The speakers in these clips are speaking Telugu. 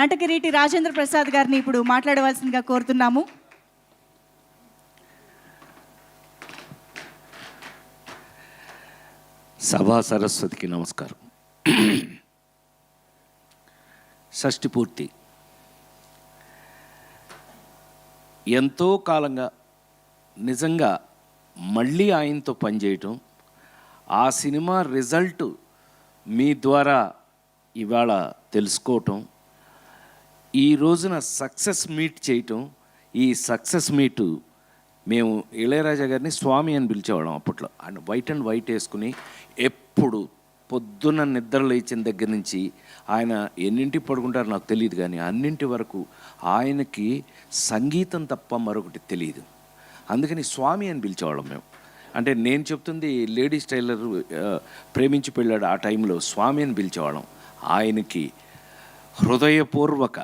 నటకిరీటి రాజేంద్ర ప్రసాద్ గారిని ఇప్పుడు మాట్లాడవలసిందిగా కోరుతున్నాము. సభా సరస్వతికి నమస్కారం. షష్ఠి పూర్తి ఎంతో కాలంగా నిజంగా మళ్ళీ ఆయనతో పనిచేయటం, ఆ సినిమా రిజల్ట్ మీ ద్వారా ఇవాళ తెలుసుకోవటం, ఈ రోజున సక్సెస్ మీట్ చేయటం. ఈ సక్సెస్ మీటు మేము ఇళయరాజా గారిని స్వామి అని పిలిచేవాళ్ళం అప్పట్లో. ఆయన వైట్ అండ్ వైట్ వేసుకుని ఎప్పుడు పొద్దున్న నిద్ర లేచిన దగ్గర నుంచి ఆయన ఎన్నింటికి పడుకుంటారో నాకు తెలియదు, కానీ అన్నింటి వరకు ఆయనకి సంగీతం తప్ప మరొకటి తెలియదు. అందుకని స్వామి అని పిలిచేవాళ్ళం మేము. అంటే నేను చెప్తుంది లేడీస్ టైలర్ ప్రేమించి పెళ్ళాడు ఆ టైంలో స్వామి అని పిలిచేవాళ్ళం. ఆయనకి హృదయపూర్వక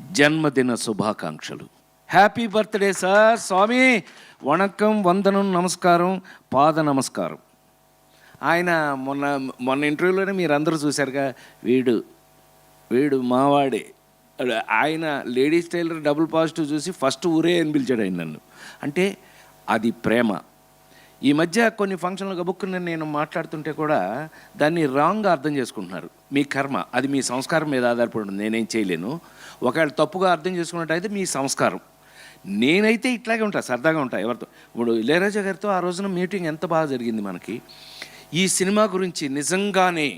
జన్మదిన శుభాకాంక్షలు. Happy birthday sir. స్వామి వణకం, వందనం, నమస్కారం, పాద నమస్కారం. ఆయన మొన్న ఇంటర్వ్యూలోనే మీరు అందరూ చూశారుగా, వీడు మావాడే. ఆయన లేడీస్ టైలర్ డబుల్ పాజిటివ్ చూసి ఫస్ట్ ఊరే అని పిలిచాడు ఆయన నన్ను. అంటే అది ప్రేమ. ఈ మధ్య కొన్ని ఫంక్షన్లు గబుక్కుని నేను మాట్లాడుతుంటే కూడా దాన్ని రాంగ్గా అర్థం చేసుకుంటున్నారు. మీ కర్మ, అది మీ సంస్కారం మీద ఆధారపడి ఉంది, నేనేం చేయలేను. ఒకవేళ తప్పుగా అర్థం చేసుకున్నట్టయితే మీ సంస్కారం. నేనైతే ఇట్లాగే ఉంటా, సరదాగా ఉంటా ఎవరితో. ఇప్పుడు ఇళయరాజా గారితో ఆ రోజున మీటింగ్ ఎంత బాగా జరిగింది మనకి. ఈ సినిమా గురించి నిజంగానే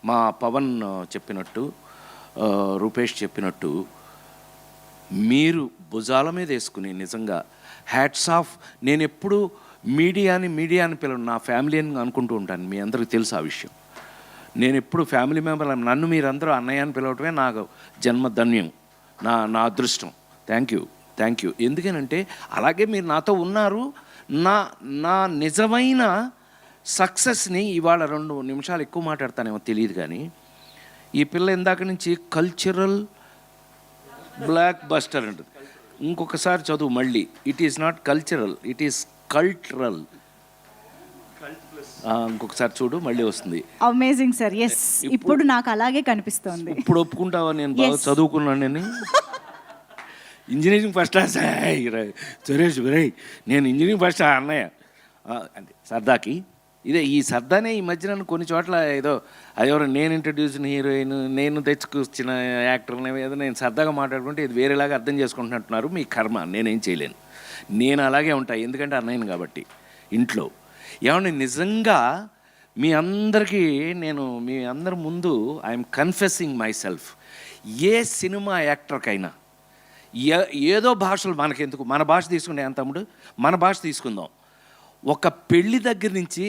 మా పవన్ చెప్పినట్టు, రూపేష్ చెప్పినట్టు, మీరు భుజాల మీద వేసుకుని నిజంగా హ్యాట్స్ ఆఫ్. నేను ఎప్పుడు మీడియాని పిలవను, నా ఫ్యామిలీ అని అనుకుంటూ ఉంటాను. మీ అందరికీ తెలుసు ఆ విషయం. నేను ఎప్పుడు ఫ్యామిలీ మెంబర్, నన్ను మీరందరూ అన్నయ్య అని పిలవటమే నాకు జన్మధన్యం, నా అదృష్టం. Thank you. ఎందుకనంటే అలాగే మీరు నాతో ఉన్నారు. నా నిజమైన సక్సెస్ని ఇవాళ 2 నిమిషాలు ఎక్కువ మాట్లాడతానేమో తెలియదు, కానీ ఈ పిల్ల ఇందాక నుంచి కల్చరల్ బ్లాక్ బస్టర్ అంటుంది. ఇంకొకసారి చదువు మళ్ళీ. It is not cultural, it is cultural. ఇంకొకసారి చూడు, మళ్ళీ వస్తుంది. Amazing sir. ఎస్, ఇప్పుడు నాకు అలాగే కనిపిస్తుంది. ఇప్పుడు ఒప్పుకుంటావా నేను బాగా చదువుకున్నాను? నేను ఇంజనీరింగ్ ఫస్ట్ క్లాస్. సురేష్ నేను ఇంజనీరింగ్ ఫస్ట్ అన్నయ్య అంటే సరదాకి. ఈ సరదానే ఈ మధ్యన కొన్ని చోట్ల ఏదో అదెవరో నేను ఇంట్రడ్యూసిన హీరోయిన్, నేను తెచ్చుకొచ్చిన యాక్టర్ని ఏదో నేను సరదాగా మాట్లాడుకుంటే ఇది వేరేలాగా అర్థం చేసుకుంటున్నట్టున్నారు. మీ కర్మ, నేనేం చేయలేను. నేను అలాగే ఉంటాను, ఎందుకంటే అన్నయ్యను కాబట్టి ఇంట్లో. ఏమన్నా నిజంగా మీ అందరికీ మీ అందరి ముందు ఐఎమ్ కన్ఫెసింగ్ మై సెల్ఫ్. ఏ సినిమా యాక్టర్కైనా ఏదో భాషలు మనకెందుకు, మన భాష తీసుకుంటే తమ్ముడు, మన భాష తీసుకుందాం. ఒక పెళ్లి దగ్గర నుంచి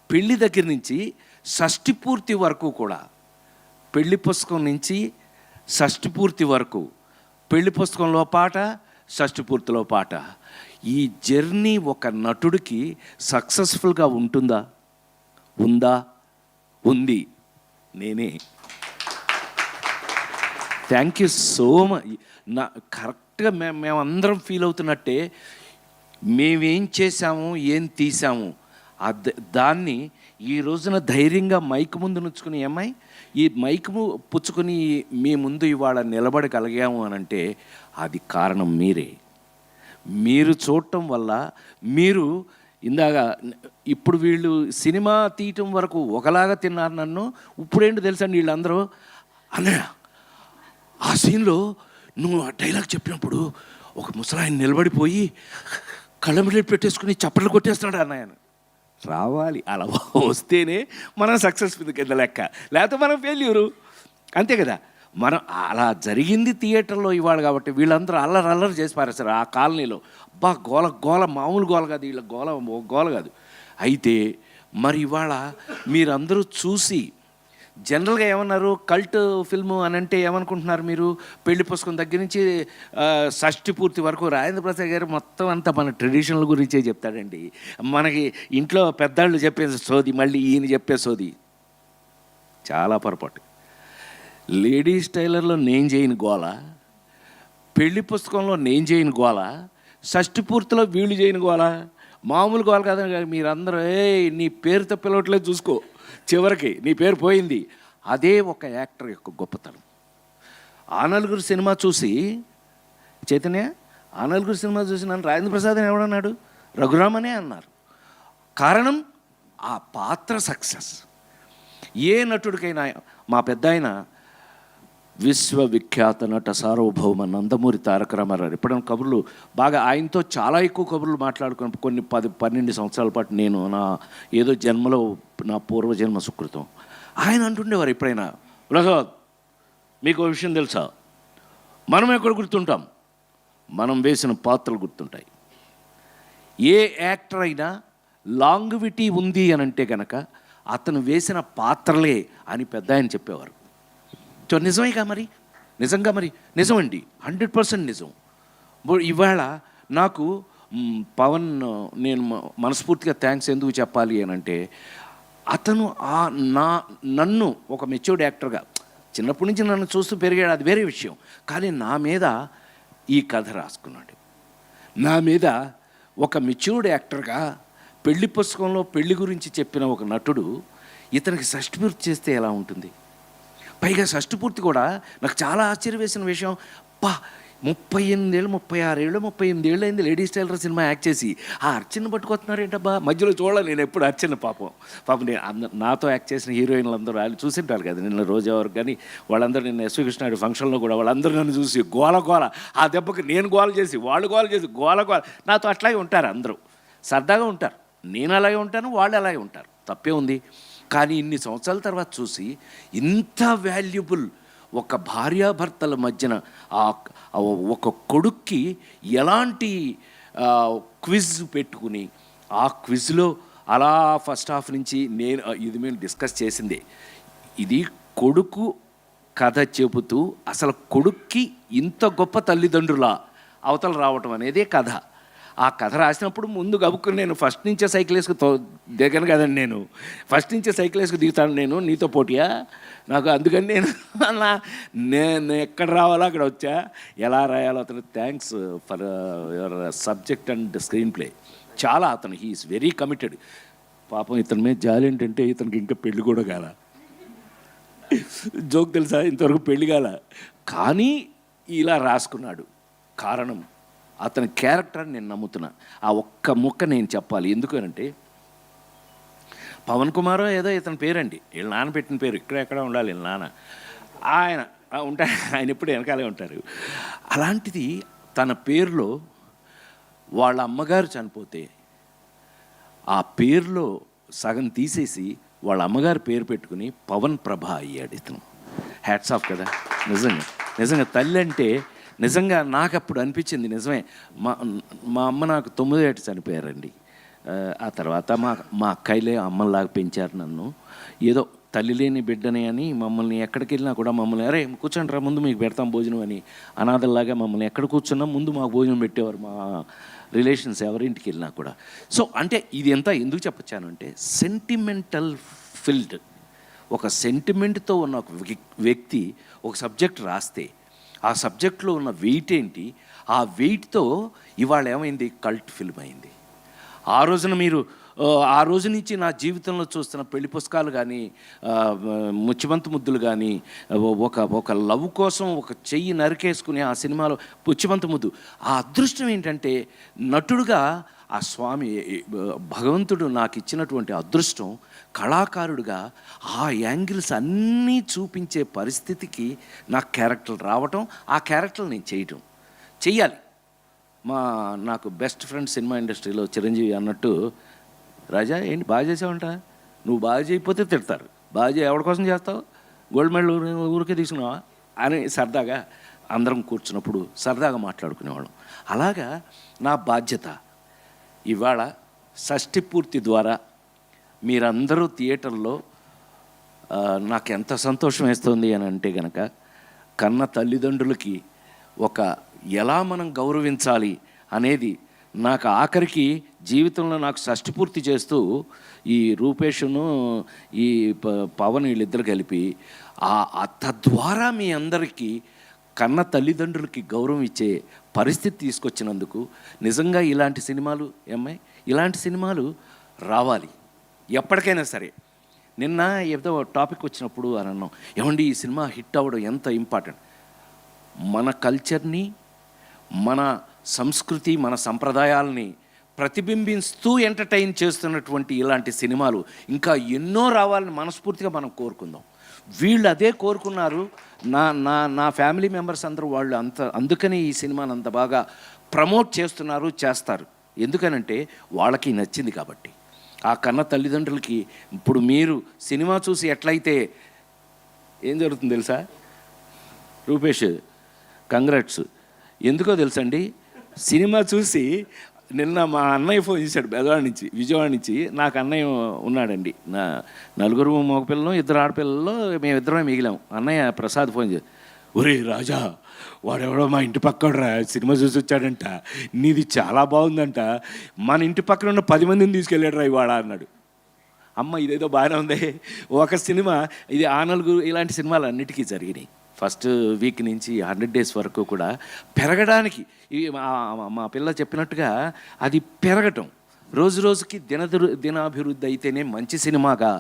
పెళ్లి దగ్గర నుంచి షష్ఠి పూర్తి వరకు కూడా, పెళ్లి పుస్తకం నుంచి షష్ఠి పూర్తి వరకు, పెళ్లి పుస్తకంలో పాట, షష్ఠి పూర్తిలో పాట, ఈ జర్నీ ఒక నటుడికి సక్సెస్ఫుల్గా ఉంది. నేనే. Thank you so much. కరెక్ట్గా మేమందరం ఫీల్ అవుతున్నట్టే మేమేం చేశాము, ఏం తీసాము, దాన్ని ఈ రోజున ధైర్యంగా మైక్ ముందు నుంచుకుని, ఏమై ఈ మైక్ పుచ్చుకొని మీ ముందు ఇవాళ నిలబడగలిగాము అని అంటే అది కారణం మీరే. మీరు చూడటం వల్ల, మీరు ఇందాక ఇప్పుడు వీళ్ళు సినిమా తీయటం వరకు ఒకలాగా తిన్నారు నన్ను. ఇప్పుడేంటి తెలుసండి, వీళ్ళందరూ అన్నయ్య ఆ సీన్లో నువ్వు ఆ డైలాగ్ చెప్పినప్పుడు ఒక ముసలాయన నిలబడిపోయి కళ్ళమిడి పెట్టేసుకుని చప్పట్లు కొట్టేస్తున్నాడు అన్నయ్య. రావాలి, అలా వస్తేనే మనం సక్సెస్ఫుల్ కింద లెక్క, లేకపోతే మనం ఫెయిల్యూరు, అంతే కదా. మనం అలా జరిగింది థియేటర్లో ఇవాళ కాబట్టి వీళ్ళందరూ అల్లరి చేసి పారేస్తారు ఆ కాలనీలో. అబ్బా గోల మామూలు గోల కాదు, వీళ్ళ గోల కాదు. అయితే మరి ఇవాళ మీరందరూ చూసి జనరల్గా ఏమన్నారు, కల్ట్ ఫిల్ము అని అంటే ఏమనుకుంటున్నారు మీరు? పెళ్లి పుస్తకం దగ్గర నుంచి షష్ఠి పూర్తి వరకు రాజేంద్ర ప్రసాద్ గారు మొత్తం అంతా మన ట్రెడిషనల్ గురించే చెప్తాడండి. మనకి ఇంట్లో పెద్దాళ్ళు చెప్పే సోది మళ్ళీ ఈయన చెప్పే సోది చాలా పొరపాటు. లేడీస్ టైలర్లో నేను చేయని గోల, పెళ్లి పుస్తకంలో నేను చేయని గోల, షష్ఠి పూర్తిలో వీళ్ళు చేయని గోల, మామూలు గోల కాదని మీరందరూ నీ పేరుతో పిలవట్లేదు చూసుకో, చివరికి నీ పేరు పోయింది. అదే ఒక యాక్టర్ యొక్క గొప్పతనం. ఆ నలుగురు సినిమా చూసి చైతన్య, ఆ నలుగురు సినిమా చూసి నన్ను రాజేంద్ర ప్రసాద్ అని ఎవడన్నాడు? రఘురామనే అన్నారు. కారణం ఆ పాత్ర సక్సెస్. ఏ నటుడికైనా, మా పెద్ద ఆయన విశ్వవిఖ్యాత నట సార్వభౌమ నందమూరి తారక రామారావు, ఎప్పుడైనా కబుర్లు బాగా ఆయనతో చాలా ఎక్కువ కబుర్లు మాట్లాడుకుని కొన్ని 10-12 సంవత్సరాల పాటు నేను నా ఏదో జన్మలో నా పూర్వజన్మ సుకృతం. ఆయన అంటుండేవారు ఎప్పుడైనా, ప్రసాద్ మీకు ఒక విషయం తెలుసా, మనం ఎక్కడ గుర్తుంటాం? మనం వేసిన పాత్రలు గుర్తుంటాయి. ఏ యాక్టర్ అయినా లాంగ్విటీ ఉంది అని అంటే కనుక అతను వేసిన పాత్రలే అని పెద్ద ఆయన చెప్పేవారు. సో నిజమేగా మరి, నిజంగా మరి నిజమండి, 100% నిజం. ఇవాళ నాకు పవన్, నేను మనస్ఫూర్తిగా థ్యాంక్స్ ఎందుకు చెప్పాలి అని అంటే, అతను నన్ను ఒక మెచ్యూర్డ్ యాక్టర్గా, చిన్నప్పటి నుంచి నన్ను చూస్తూ పెరిగాడు, అది వేరే విషయం. కానీ నా మీద ఈ కథ రాసుకున్నాడు. నా మీద ఒక మెచ్యూర్డ్ యాక్టర్గా పెళ్లి పుస్తకంలో పెళ్లి గురించి చెప్పిన ఒక నటుడు ఇతనికి షష్టిపూర్తి చేస్తే ఎలా ఉంటుంది? పైగా షష్టిపూర్తి కూడా నాకు చాలా ఆశ్చర్యం వేసిన విషయం, 38 ఏళ్ళు 36 ఏళ్ళు 38 ఏళ్ళు అయింది లేడీస్ టైలర్ సినిమా యాక్ట్ చేసి ఆ అర్చన పట్టుకొస్తున్నారు ఏంటబ్బా. మధ్యలో చూడాలి నేను ఎప్పుడు అర్చన, పాపం నేను నాతో యాక్ట్ చేసిన హీరోయిన్లు అందరూ వాళ్ళు చూసింటారు కదా, నిన్న రోజా వారు కానీ వాళ్ళందరూ, నిన్న ఎస్వి కృష్ణారెడ్డి ఫంక్షన్లో కూడా వాళ్ళందరూ నన్ను చూసి గోల ఆ దెబ్బకి నేను గోల చేసి వాళ్ళు గోల చేసి గోల నాతో అట్లాగే ఉంటారు, అందరూ సరదాగా ఉంటారు. నేను అలాగే ఉంటాను, వాళ్ళు అలాగే ఉంటారు, తప్పే ఉంది. కానీ ఇన్ని సంవత్సరాల తర్వాత చూసి ఇంత వాల్యుబుల్ ఒక భార్యాభర్తల మధ్యన ఒక కొడుక్కి ఎలాంటి క్విజ్ పెట్టుకుని, ఆ క్విజ్లో అలా ఫస్ట్ హాఫ్ నుంచి ఇది మేము డిస్కస్ చేసిందే, ఇది కొడుకు కథ చెబుతూ అసలు కొడుక్కి ఇంత గొప్ప తల్లిదండ్రుల అవతల రావటం అనేదే కథ. ఆ కథ రాసినప్పుడు ముందు గబుక్కుని నేను ఫస్ట్ నుంచే సైకిల్ వేసుకు దిగను కదండి, నేను ఫస్ట్ నుంచే సైకిల్ వేసుకు దిగుతాను నేను నీతో పోటీయా నాకు. అందుకని నేను ఎక్కడ రావాలో అక్కడ వచ్చా, ఎలా రాయాలో అతను thanks for your subject and screen play. చాలా అతను హీఈస్ వెరీ కమిటెడ్. పాపం ఇతని మీద జాలి ఏంటంటే ఇతనికి ఇంకా పెళ్ళి కూడా కాల, జోక్ తెలుసా, ఇంతవరకు పెళ్ళి కాల, కానీ ఇలా రాసుకున్నాడు. కారణం అతని క్యారెక్టర్ నేను నమ్ముతున్నా. ఆ ఒక్క ముక్క నేను చెప్పాలి, ఎందుకనంటే పవన్ కుమార్ ఏదో ఇతని పేరండి, వీళ్ళ నాన్న పెట్టిన పేరు, ఎక్కడ ఉండాలి వీళ్ళ నాన్న, ఆయన ఉంటారు, ఆయన ఎప్పుడు వెనకాలే ఉంటారు. అలాంటిది తన పేరులో వాళ్ళ అమ్మగారు చనిపోతే ఆ పేరులో సగం తీసేసి వాళ్ళ అమ్మగారు పేరు పెట్టుకుని పవన్ ప్రభ అయ్యాడు ఇతను. హ్యాట్స్ ఆఫ్ కదా, నిజంగా తల్లి అంటే నిజంగా నాకు అప్పుడు అనిపించింది, నిజమే. మా అమ్మ నాకు 9 ఏట చనిపోయారండి. ఆ తర్వాత మా అక్కయ్యలే అమ్మలాగా పెంచారు నన్ను. ఏదో తల్లి లేని బిడ్డని అని మమ్మల్ని ఎక్కడికి వెళ్ళినా కూడా మమ్మల్ని, అరే కూర్చోండి రా ముందు మీకు పెడతాం భోజనం అని, అనాథల్లాగా మమ్మల్ని ఎక్కడ కూర్చున్నా ముందు మాకు భోజనం పెట్టేవారు మా రిలేషన్స్ ఎవరింటికి వెళ్ళినా కూడా. సో అంటే ఇది ఎంత ఎందుకు చెప్పొచ్చాను అంటే, సెంటిమెంటల్ ఫిల్డ్, ఒక సెంటిమెంట్తో ఉన్న ఒక వ్యక్తి ఒక సబ్జెక్ట్ రాస్తే ఆ సబ్జెక్ట్లో ఉన్న వెయిట్ ఏంటి, ఆ వెయిట్తో ఇవాళ ఏమైంది, కల్ట్ ఫిల్మ్ అయింది. ఆ రోజున మీరు ఆ రోజు నుంచి నా జీవితంలో చూస్తున్న పెళ్లి పుస్తకాలు కానీ, ముచ్చిబంతి ముద్దులు కానీ, ఒక లవ్ కోసం ఒక చెయ్యి నరికేసుకుని ఆ సినిమాలో ముచ్చిబంతి ముద్దు, ఆ అదృష్టం ఏంటంటే నటుడుగా ఆ స్వామి భగవంతుడు నాకు ఇచ్చినటువంటి అదృష్టం, కళాకారుడిగా ఆ యాంగిల్స్ అన్నీ చూపించే పరిస్థితికి నాకు క్యారెక్టర్లు రావటం, ఆ క్యారెక్టర్లు నేను చెయ్యాలి. నాకు బెస్ట్ ఫ్రెండ్ సినిమా ఇండస్ట్రీలో చిరంజీవి అన్నట్టు, రాజా ఏంటి బాగా చేసావంట, నువ్వు బాగా చేయకపోతే తిడతారు, బాగా ఎవరి కోసం చేస్తావు, గోల్డ్ మెడల్ ఊరికే తీసుకున్నావా అని సరదాగా అందరం కూర్చున్నప్పుడు సరదాగా మాట్లాడుకునేవాళ్ళం. అలాగా నా బాధ్యత ఇవాళ షష్ఠి పూర్తి ద్వారా మీరందరూ థియేటర్లో నాకు ఎంత సంతోషం వేస్తుంది అని అంటే కనుక, కన్న తల్లిదండ్రులకి ఒక ఎలా మనం గౌరవించాలి అనేది నాకు ఆఖరికి జీవితంలో నాకు షష్ఠి పూర్తి చేస్తూ ఈ రూపేషును ఈ పవన్ వీళ్ళిద్దరు కలిపి తద్వారా మీ అందరికీ కన్న తల్లిదండ్రులకి గౌరవం ఇచ్చే పరిస్థితి తీసుకొచ్చినందుకు నిజంగా ఇలాంటి సినిమాలు ఇలాంటి సినిమాలు రావాలి ఎప్పటికైనా సరే. నిన్న ఏదో టాపిక్ వచ్చినప్పుడు అని అన్నాం, ఏమండి ఈ సినిమా హిట్ అవ్వడం ఎంత ఇంపార్టెంట్. మన కల్చర్ని, మన సంస్కృతి, మన సంప్రదాయాల్ని ప్రతిబింబిస్తూ ఎంటర్టైన్ చేస్తున్నటువంటి ఇలాంటి సినిమాలు ఇంకా ఎన్నో రావాలని మనస్ఫూర్తిగా మనం కోరుకుందాం. వీళ్ళు అదే కోరుకున్నారు. నా నా నా ఫ్యామిలీ మెంబర్స్ అందరూ వాళ్ళు అందుకని ఈ సినిమాని అంత బాగా ప్రమోట్ చేస్తున్నారు, చేస్తారు. ఎందుకనంటే వాళ్ళకి నచ్చింది కాబట్టి. ఆ కన్న తల్లిదండ్రులకి ఇప్పుడు మీరు సినిమా చూసి ఎట్లయితే ఏం జరుగుతుంది తెలుసా? రూపేష్ కంగ్రాట్స్. ఎందుకో తెలుసండి, సినిమా చూసి నిన్న మా అన్నయ్య ఫోన్ చేశాడు విజయవాడ నుంచి. నాకు అన్నయ్య ఉన్నాడండి, నా నలుగురు మగపిల్లలు 2 ఆడపిల్లలు, మేమిద్దరమే మిగిలాం. అన్నయ్య ప్రసాద్ ఫోన్ చేసి, ఒరే రాజా, వాడెవడో మా ఇంటి పక్కడరా సినిమా చూసి వచ్చాడంట, నీది చాలా బాగుందంట, మన ఇంటి పక్కన ఉన్న 10 మందిని తీసుకెళ్ళాడు రా ఇవాళ అన్నాడు. అమ్మ ఇదేదో బాగానే ఉంది. ఒక సినిమా ఇది ఆ నలుగురు ఇలాంటి సినిమాలు అన్నిటికీ జరిగినాయి. ఫస్ట్ వీక్ నుంచి 100 days వరకు కూడా పెరగడానికి మా పిల్ల చెప్పినట్టుగా అది పెరగటం, రోజు రోజుకి దినాభివృద్ధి అయితేనే మంచి సినిమాగా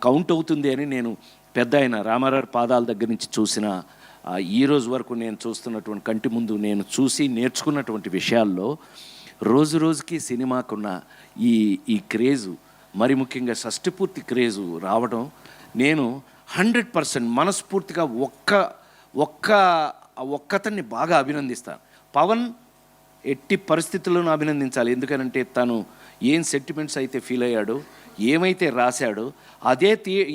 కౌంట్ అవుతుంది అని నేను పెద్ద ఆయన రామారావు పాదాల దగ్గర నుంచి చూసిన ఈ రోజు వరకు నేను చూస్తున్నటువంటి కంటి ముందు నేను చూసి నేర్చుకున్నటువంటి విషయాల్లో రోజు రోజుకి సినిమాకున్న ఈ క్రేజు, మరి ముఖ్యంగా షష్టిపూర్తి క్రేజు రావడం నేను 100% మనస్ఫూర్తిగా ఒక్కతన్ని బాగా అభినందిస్తాను. పవన్ ఎట్టి పరిస్థితుల్లోనూ అభినందించాలి. ఎందుకనంటే తను ఏం సెంటిమెంట్స్ అయితే ఫీల్ అయ్యాడో, ఏమైతే రాశాడో,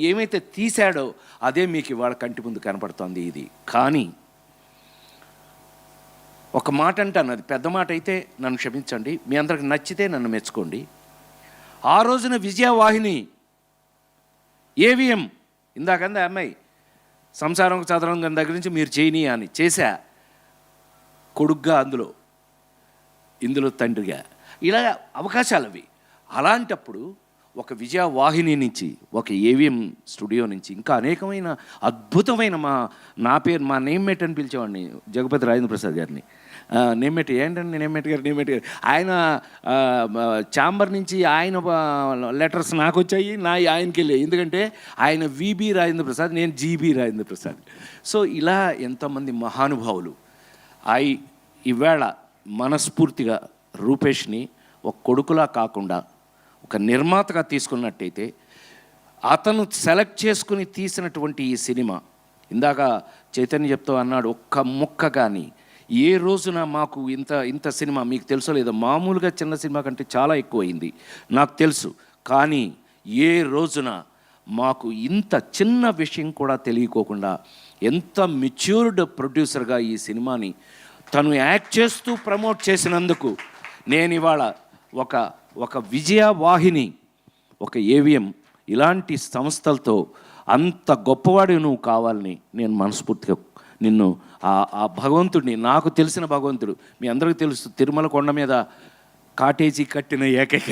ఏమైతే తీశాడో అదే మీకు ఇవాళ కంటి ముందు కనపడుతుంది. ఇది కానీ ఒక మాట అంటాను, అది పెద్ద మాట అయితే నన్ను క్షమించండి, మీ అందరికి నచ్చితే నన్ను మెచ్చుకోండి. ఆ రోజున విజయవాహిని ఏవిఎం ఇందాకందా అమ్మాయి సంసారం చదరంగం దగ్గర నుంచి మీరు చేయని అని చేశా, కొడుగ్గా ఇందులో తండ్రిగా, ఇలా అవకాశాలు అవి. అలాంటప్పుడు ఒక విజయవాహిని నుంచి, ఒక ఏవిఎం స్టూడియో నుంచి ఇంకా అనేకమైన అద్భుతమైన నా నేమ్మేట్ అని పిలిచేవాడిని జగపతి రాజేంద్ర ప్రసాద్ గారిని. నేమ్మేట్ ఏంటండి, నేమ్మేట్ గారు ఆయన ఛాంబర్ నుంచి ఆయన లెటర్స్ నాకు వచ్చాయి, ఆయనకి వెళ్ళాయి. ఎందుకంటే ఆయన విబి రాజేంద్ర ప్రసాద్, నేను జీబీ రాజేంద్ర ప్రసాద్. సో ఇలా ఎంతోమంది మహానుభావులు. ఇవాళ మనస్ఫూర్తిగా రూపేష్ని ఒక కొడుకులా కాకుండా ఒక నిర్మాతగా తీసుకున్నట్టయితే, అతను సెలెక్ట్ చేసుకుని తీసినటువంటి ఈ సినిమా, ఇందాక చైతన్య చెప్తూ అన్నాడు, ఒక్క ముక్క కానీ ఏ రోజున మాకు ఇంత సినిమా మీకు తెలుసో లేదో, మామూలుగా చిన్న సినిమా కంటే చాలా ఎక్కువైంది నాకు తెలుసు, కానీ ఏ రోజున మాకు ఇంత చిన్న విషయం కూడా తెలియకోకుండా ఎంత మెచ్యూర్డ్ ప్రొడ్యూసర్గా ఈ సినిమాని తను యాక్ట్ చేస్తూ ప్రమోట్ చేసినందుకు నేను ఇవాళ ఒక విజయవాహిని, ఒక ఏవిఎం ఇలాంటి సంస్థలతో అంత గొప్పవాడు నువ్వు కావాలని నేను మనస్ఫూర్తిగా నిన్ను ఆ భగవంతుడిని, నాకు తెలిసిన భగవంతుడు, మీ అందరికీ తెలుసు, తిరుమల కొండ మీద కాటేజీ కట్టిన ఏకైక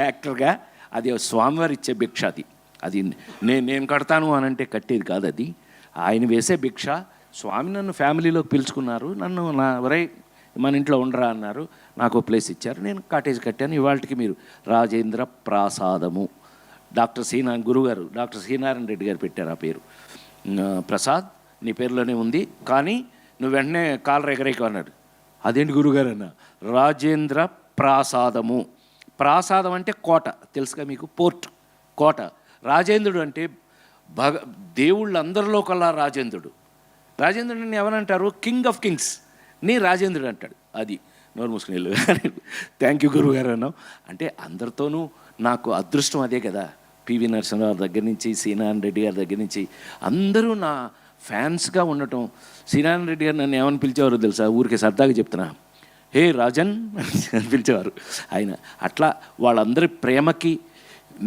యాక్టర్గా అది స్వామివారి ఇచ్చే భిక్ష. అది నేను కడతాను అని అంటే కట్టేది కాదు, అది ఆయన వేసే భిక్ష. స్వామి నన్ను ఫ్యామిలీలోకి పిలుచుకున్నారు, నన్ను మన ఇంట్లో ఉండరా అన్నారు, నాకు ప్లేస్ ఇచ్చారు, నేను కాటేజ్ కట్టాను. ఇవాళకి మీరు రాజేంద్ర ప్రాసాదము, గురుగారు డాక్టర్ శ్రీనారాయణ రెడ్డి గారు పెట్టారు ఆ పేరు. ప్రసాద్ నీ పేరులోనే ఉంది, కానీ నువ్వు వెంటనే కాలు ఎగరేకు అన్నాడు. అదేంటి గురుగారు అన్న, రాజేంద్ర ప్రాసాదము. ప్రాసాదం అంటే కోట, తెలుసుగా మీకు, పోర్ట్, కోట. రాజేంద్రుడు అంటే దేవుళ్ళందరిలో కల్లా రాజేంద్రుడు. రాజేంద్రుడిని ఎవరంటారు? కింగ్ ఆఫ్ కింగ్స్ నీ రాజేంద్రుడు అంటాడు. అది నోరు మూసుకుని వెళ్ళు. థ్యాంక్ యూ గురుగారు అన్నావు అంటే అందరితోనూ నాకు అదృష్టం అదే కదా. పివి నరసింహారావు దగ్గర నుంచి, శ్రీనారాయణ రెడ్డి గారి దగ్గర నుంచి అందరూ నా ఫ్యాన్స్గా ఉండటం. శ్రీనారాయణ రెడ్డి గారు నన్ను ఏమని పిలిచేవారు తెలుసా? ఊరికే సరదాగా చెప్తున్నా, హే రాజన్ అని పిలిచేవారు ఆయన. అట్లా వాళ్ళందరి ప్రేమకి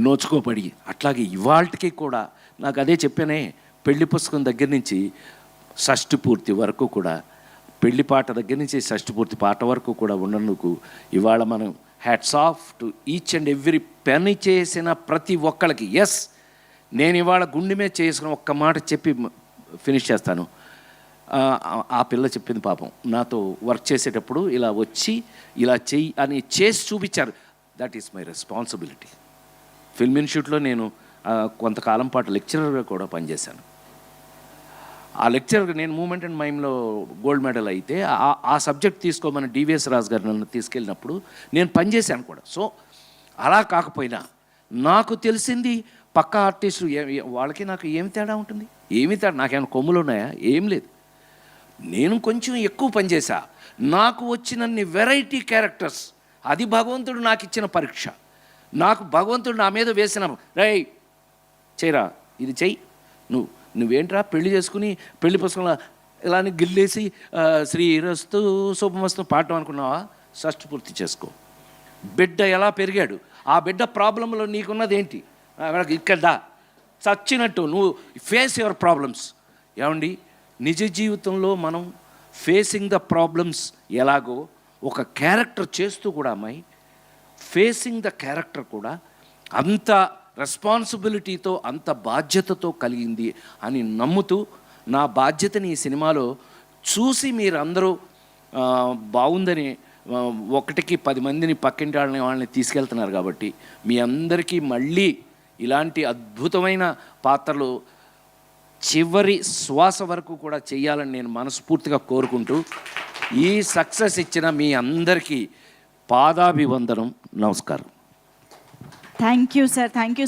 నోచుకోపడి, అట్లాగే ఇవాళకి కూడా నాకు అదే చెప్పానే, పెళ్లి పుస్తకం దగ్గర నుంచి షష్ఠి పూర్తి వరకు కూడా, పెళ్లి పాట దగ్గర నుంచి షష్ఠి పూర్తి పాట వరకు కూడా ఉన్నందుకు ఇవాళ మనం hats off to each and every పని చేసిన ప్రతి ఒక్కళ్ళకి. ఎస్, నేను ఇవాళ గుండె మీద చేసుకుని ఒక్క మాట చెప్పి ఫినిష్ చేస్తాను. ఆ పిల్ల చెప్పింది పాపం, నాతో వర్క్ చేసేటప్పుడు ఇలా వచ్చి ఇలా చెయ్యి అని చేసి చూపించారు. That is my responsibility. Film ఇన్స్టిట్యూట్లో నేను కొంతకాలం పాటు లెక్చరర్గా కూడా పనిచేశాను. ఆ లెక్చరర్గా నేను మూమెంట్ అండ్ మైమ్లో గోల్డ్ మెడల్ అయితే ఆ సబ్జెక్ట్ తీసుకోమని డివిఎస్ రాజు గారు నన్ను తీసుకెళ్ళినప్పుడు నేను పనిచేశాను కూడా. సో అలా కాకపోయినా నాకు తెలిసింది పక్క ఆర్టిస్టులు వాళ్ళకి నాకు ఏమి తేడా ఉంటుంది? ఏమి తేడా? నాకేమైనా కొమ్ములు ఉన్నాయా? ఏం లేదు. నేను కొంచెం ఎక్కువ పనిచేశా. నాకు వచ్చినన్ని వెరైటీ క్యారెక్టర్స్, అది భగవంతుడు నాకు ఇచ్చిన పరీక్ష. నాకు భగవంతుడు నా మీద వేసిన రేయ్ చేయరా, ఇది చెయ్యి, నువ్వేంట్రా పెళ్లి చేసుకుని పెళ్లి పుస్తకంలో ఇలాని గిల్లేసి శ్రీరస్తు శుభమస్తు పాడటం అనుకున్నావా? షష్ఠి పూర్తి చేసుకో. బిడ్డ ఎలా పెరిగాడు, ఆ బిడ్డ ప్రాబ్లంలో నీకున్నది ఏంటి? ఇక్కడ చచ్చినట్టు నువ్వు ఫేస్ యువర్ ప్రాబ్లమ్స్. ఏమండి, నిజ జీవితంలో మనం ఫేసింగ్ ద ప్రాబ్లమ్స్ ఎలాగో ఒక క్యారెక్టర్ చేస్తూ కూడా అమ్మాయి ఫేసింగ్ ద క్యారెక్టర్ కూడా అంత రెస్పాన్సిబిలిటీతో, అంత బాధ్యతతో కలిగింది అని నమ్ముతూ నా బాధ్యతని ఈ సినిమాలో చూసి మీరందరూ బాగుందని ఒకటికి 10 మందిని పక్కింటి వాళ్ళని తీసుకెళ్తున్నారు. కాబట్టి మీ అందరికీ మళ్ళీ ఇలాంటి అద్భుతమైన పాత్రలు చివరి శ్వాస వరకు కూడా చేయాలని నేను మనస్ఫూర్తిగా కోరుకుంటూ ఈ సక్సెస్ ఇచ్చిన మీ అందరికీ పాదాభివందనం, నమస్కారం. Thank you sir, thank you.